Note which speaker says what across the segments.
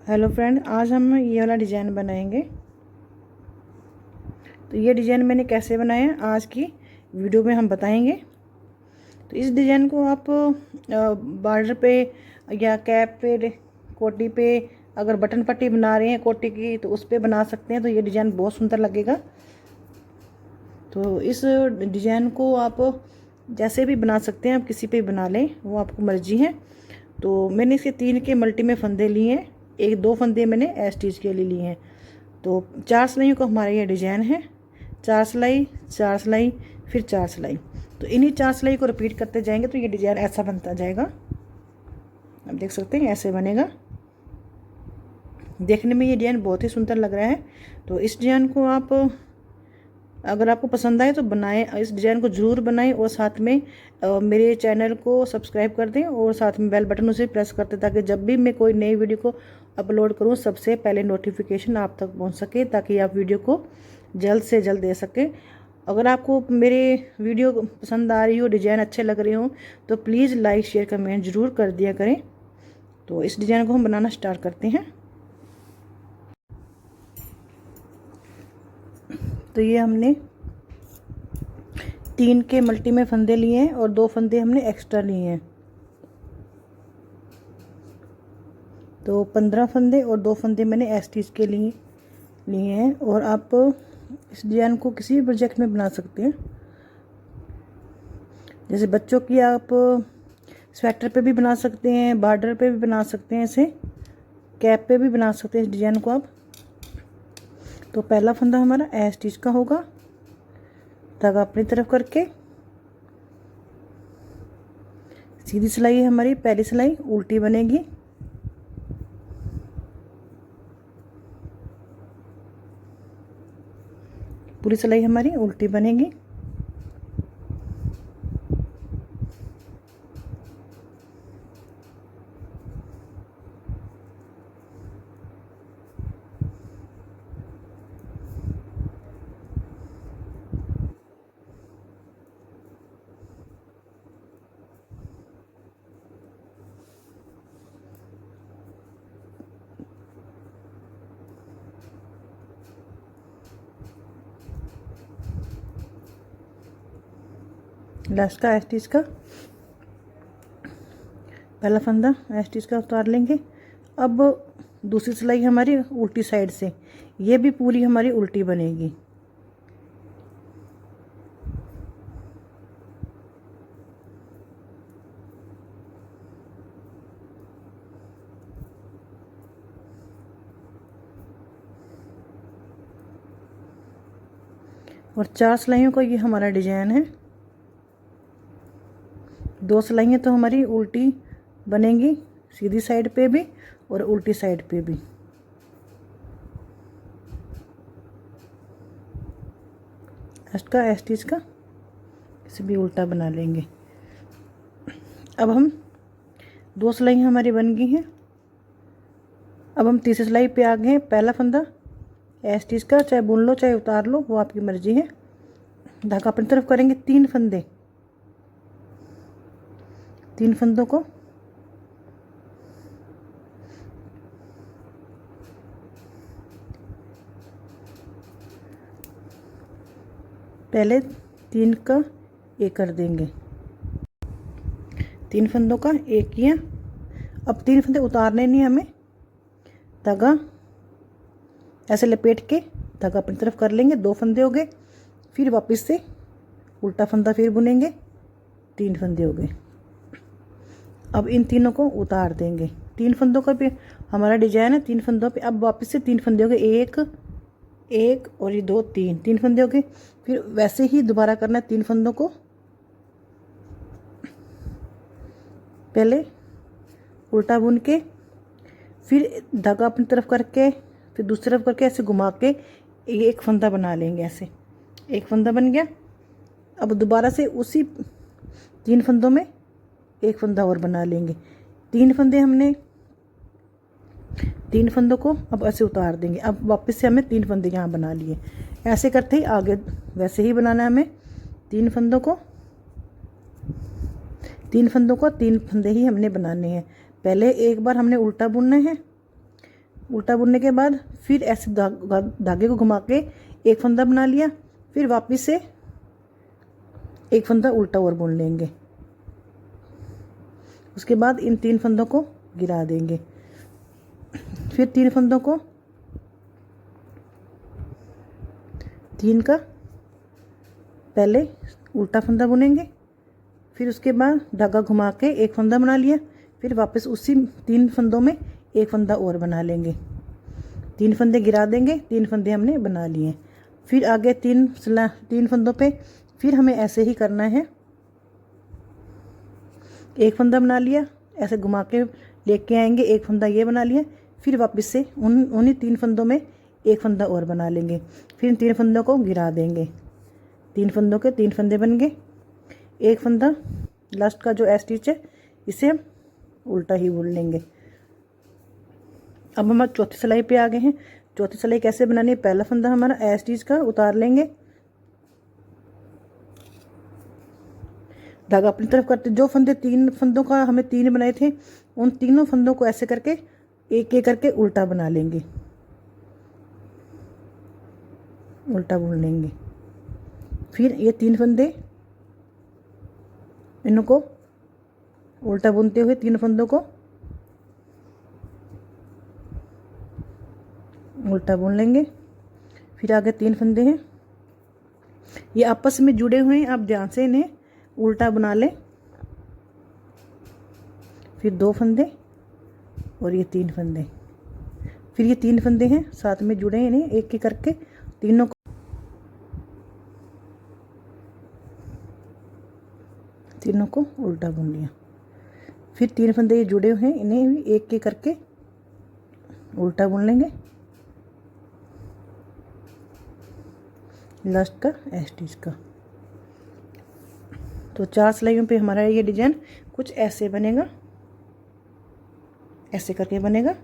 Speaker 1: Hello friend, आज हम ये वाला डिज़ाइन बनाएंगे। तो ये डिज़ाइन मैंने कैसे बनाया आज की वीडियो में हम बताएंगे। तो इस डिज़ाइन को आप बॉर्डर पे या कैप पे, कोटी पे, अगर बटन पट्टी बना रहे हैं कोटी की तो उस पे बना सकते हैं। तो ये डिज़ाइन बहुत सुंदर लगेगा। तो इस डिज़ाइन को आप जैसे भी बना सकते हैं, आप किसी पे बना लें, वो आपको मर्जी है। तो मैंने इसके 3 के मल्टी में फंदे लिए हैं, 1-2 फंदे मैंने स्टिच के लिए लिए हैं। तो 4 सिलाइयों का हमारा ये डिज़ाइन है। 4 सिलाई, 4 सिलाई, फिर 4 सिलाई। तो इन्हीं 4 सिलाई को रिपीट करते जाएंगे तो ये डिज़ाइन ऐसा बनता जाएगा। आप देख सकते हैं ऐसे बनेगा। देखने में ये डिज़ाइन बहुत ही सुंदर लग रहा है। तो इस डिज़ाइन को आप अगर आपको पसंद आए तो बनाएं, इस डिज़ाइन को ज़रूर बनाएं और साथ में मेरे चैनल को सब्सक्राइब कर दें और साथ में बेल बटन उसे प्रेस कर दें ताकि जब भी मैं कोई नई वीडियो को अपलोड करूं सबसे पहले नोटिफिकेशन आप तक पहुंच सके, ताकि आप वीडियो को जल्द से जल्द दे सकें। अगर आपको मेरे वीडियो पसंद आ रही हो, डिज़ाइन अच्छे लग रहे हो, तो प्लीज़ लाइक शेयर कमेंट ज़रूर कर दिया करें। तो इस डिज़ाइन को हम बनाना स्टार्ट करते हैं। तो ये हमने 3 के मल्टी में फंदे लिए हैं और 2 फंदे हमने एक्स्ट्रा लिए हैं। तो 15 फंदे और 2 फंदे मैंने स्टिच के लिए हैं। और आप इस डिज़ाइन को किसी भी प्रोजेक्ट में बना सकते हैं। जैसे बच्चों की आप स्वेटर पे भी बना सकते हैं, बॉर्डर पे भी बना सकते हैं, इसे कैप पे भी बना सकते हैं इस डिज़ाइन को आप। तो पहला फंदा हमारा स्टिच का होगा। धागा अपनी तरफ करके सीधी सिलाई है हमारी, पहली सिलाई उल्टी बनेगी। पूरी सिलाई हमारी उल्टी बनेगी। लास्ट का स्टिच का पहला फंदा स्टिच का उतार लेंगे। अब दूसरी सिलाई हमारी उल्टी साइड से, ये भी पूरी हमारी उल्टी बनेगी। और 4 सिलाइयों का ये हमारा डिजाइन है। 2 सिलाइयाँ तो हमारी उल्टी बनेंगी, सीधी साइड पे भी और उल्टी साइड पे भी। लास्ट का स्टिच का इसे भी उल्टा बना लेंगे। अब हम 2 सिलाई हमारी बन गई हैं। अब हम तीसरी सिलाई पे आ गए हैं। पहला फंदा स्टिच का, चाहे बुन लो चाहे उतार लो, वो आपकी मर्जी है। धागा अपनी तरफ करेंगे। 3 फंदे, 3 फंदों को पहले 3 का एक कर देंगे। 3 फंदों का एक किया। अब 3 फंदे उतारने नहीं हमें, धागा ऐसे लपेट के धागा अपनी तरफ कर लेंगे। 2 फंदे हो गए। फिर वापस से उल्टा फंदा फिर बुनेंगे। 3 फंदे हो गए। अब इन तीनों को उतार देंगे। 3 फंदों का भी हमारा डिजाइन है। 3 फंदों पे अब वापस से 3 फंदे हो गए। एक एक और ये 2 3, 3 फंदे हो गए। फिर वैसे ही दोबारा करना है। 3 फंदों को पहले उल्टा बुन के, फिर धागा अपनी तरफ करके, फिर दूसरी तरफ करके ऐसे घुमा के एक फंदा बना लेंगे। ऐसे एक फंदा बन गया। अब दोबारा से उसी 3 फंदों में एक फंदा और बना लेंगे। 3 फंदे हमने, 3 फंदों को अब ऐसे उतार देंगे। अब वापस से हमें 3 फंदे यहाँ बना लिए। ऐसे करते ही आगे वैसे ही बनाना है हमें। 3 फंदों को 3 फंदे ही हमने बनाने हैं। पहले एक बार हमने उल्टा बुनना है, उल्टा बुनने के बाद फिर ऐसे धागे को घुमा के एक फंदा बना लिया, फिर वापस से एक फंदा उल्टा और बुन लेंगे। उसके बाद इन 3 फंदों को गिरा देंगे। फिर 3 फंदों को 3 का पहले उल्टा फंदा बुनेंगे, फिर उसके बाद धागा घुमा के एक फंदा बना लिया, फिर वापस उसी 3 फंदों में एक फंदा और बना लेंगे। 3 फंदे गिरा देंगे, 3 फंदे हमने बना लिए। फिर आगे 3 फंदों पे फिर हमें ऐसे ही करना है। एक फंदा बना लिया, ऐसे घुमा के लेके आएंगे, एक फंदा ये बना लिया, फिर वापस से उन्हीं 3 फंदों में एक फंदा और बना लेंगे। फिर इन 3 फंदों को गिरा देंगे। 3 फंदों के 3 फंदे बन गए। एक फंदा लास्ट का जो स्टिच है इसे हम उल्टा ही बुन लेंगे। अब हम चौथी सिलाई पे आ गए हैं। चौथी सिलाई कैसे बनानी है? पहला फंदा हमारा स्टिच का उतार लेंगे, धागा अपनी तरफ करते, जो फंदे 3 फंदों का हमें 3 बनाए थे उन तीनों फंदों को ऐसे करके एक एक करके उल्टा बना लेंगे, उल्टा बुन लेंगे। फिर ये 3 फंदे इनको उल्टा बुनते हुए 3 फंदों को उल्टा बुन लेंगे। फिर आगे 3 फंदे हैं, ये आपस में जुड़े हुए हैं, आप ध्यान से इन्हें उल्टा बना लें। फिर 2 फंदे और ये 3 फंदे, फिर ये 3 फंदे हैं साथ में जुड़े हैं, इन्हें एक एक करके तीनों को उल्टा बुन लिया। फिर 3 फंदे ये जुड़े हुए हैं, इन्हें भी एक एक करके उल्टा बुन लेंगे, लास्ट का स्टिच का। तो 4 सिलाइयों पे हमारा ये डिजाइन कुछ ऐसे बनेगा, ऐसे करके बनेगा।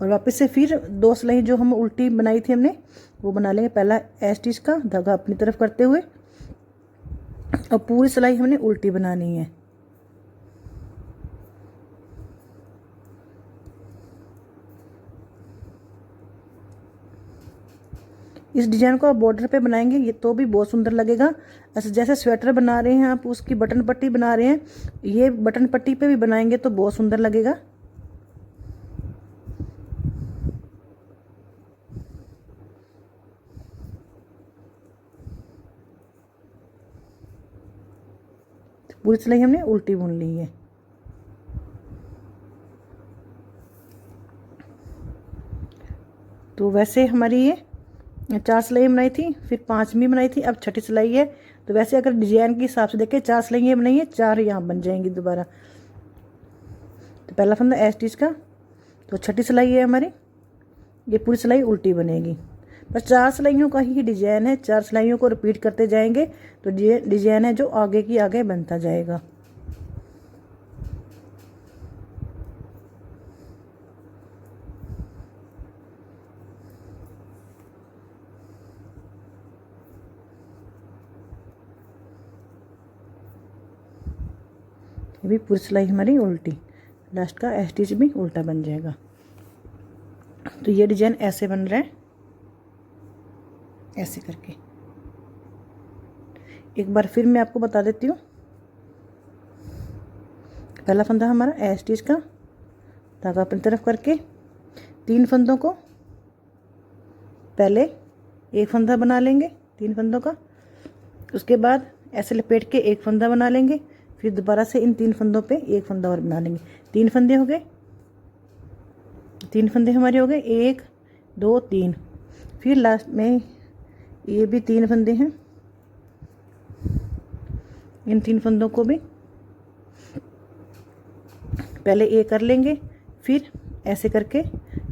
Speaker 1: और वापस से फिर 2 सिलाई जो हम उल्टी बनाई थी हमने वो बना लेंगे। पहला स्टिच का धागा अपनी तरफ करते हुए, और पूरी सिलाई हमने उल्टी बनानी है। इस डिजाइन को आप बॉर्डर पे बनाएंगे ये तो भी बहुत सुंदर लगेगा। ऐसे जैसे स्वेटर बना रहे हैं आप, उसकी बटन पट्टी बना रहे हैं, ये बटन पट्टी पे भी बनाएंगे तो बहुत सुंदर लगेगा। पूरी सिलाई हमने उल्टी बुन ली है। तो वैसे हमारी ये 4 सिलाई बनाई थी, फिर 5वीं बनाई थी, अब 6ठी सिलाई है। तो वैसे अगर डिजाइन के हिसाब से देखें 4 सिलाइयाँ बनाई है, 4 यहाँ बन जाएंगी दोबारा। तो पहला फंदा स्टिच का, तो 6ठी सिलाई है हमारी, ये पूरी सिलाई उल्टी बनेगी। बस 4 सिलाइयों का ही डिजाइन है, 4 सिलाइयों को रिपीट करते जाएंगे तो ये डिजाइन है जो आगे की आगे बनता जाएगा। ये भी पूरी सिलाई हमारी उल्टी, लास्ट का स्टिच भी उल्टा बन जाएगा। तो ये डिजाइन ऐसे बन रहा है, ऐसे करके। एक बार फिर मैं आपको बता देती हूँ। पहला फंदा हमारा स्टिच का धागा अपनी तरफ करके 3 फंदों को पहले एक फंदा बना लेंगे, 3 फंदों का। उसके बाद ऐसे लपेट के एक फंदा बना लेंगे, फिर दोबारा से इन 3 फंदों पे एक फंदा और बना लेंगे। 3 फंदे हो गए, 3 फंदे हमारे हो गए, 1 2 3। फिर लास्ट में ये भी 3 फंदे हैं, इन 3 फंदों को भी पहले एक कर लेंगे, फिर ऐसे करके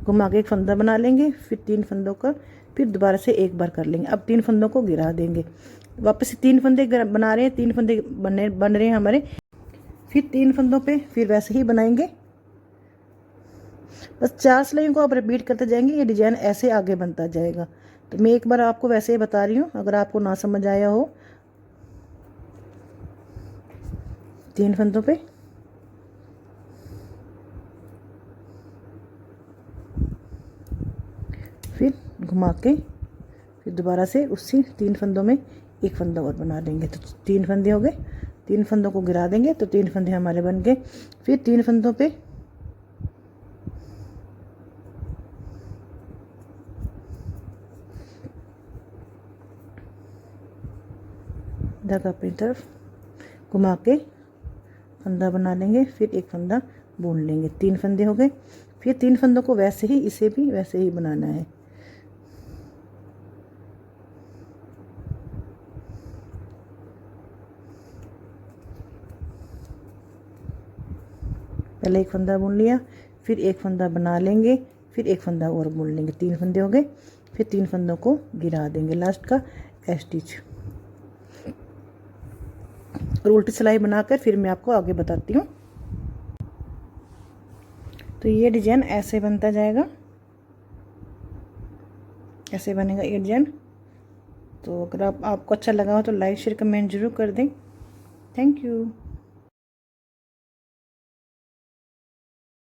Speaker 1: घुमा के एक फंदा बना लेंगे, फिर 3 फंदों का फिर दोबारा से एक बार कर लेंगे। अब 3 फंदों को गिरा देंगे, वापस से 3 फंदे बना रहे हैं, 3 फंदे बन रहे हैं हमारे। फिर 3 फंदों पे फिर वैसे ही बनाएंगे। बस 4 सिलाइयों को आप रिपीट करते जाएंगे, ये डिजाइन ऐसे आगे बनता जाएगा। तो मैं एक बार आपको वैसे ही बता रही हूँ, अगर आपको ना समझ आया हो। 3 फंदों पे घुमा के फिर दोबारा से उसी 3 फंदों में एक फंदा और बना देंगे। तो 3 फंदे हो गए, 3 फंदों को गिरा देंगे तो 3 फंदे हमारे बन गए। फिर 3 फंदों पे धागा अपनी तरफ घुमा के फंदा बना लेंगे, फिर एक फंदा बुन लेंगे। 3 फंदे हो गए। फिर 3 फंदों को वैसे ही, इसे भी वैसे ही बनाना है। पहले एक फंदा बुन लिया, फिर एक फंदा बना लेंगे, फिर एक फंदा और बुन लेंगे। 3 फंदे हो गए। फिर 3 फंदों को गिरा देंगे, लास्ट का स्टिच। और उल्टी सिलाई बनाकर फिर मैं आपको आगे बताती हूँ। तो ये डिजाइन ऐसे बनता जाएगा, ऐसे बनेगा ये डिजाइन। तो अगर आपको अच्छा लगा हो तो लाइक शेयर कमेंट जरूर कर दें। Thank you.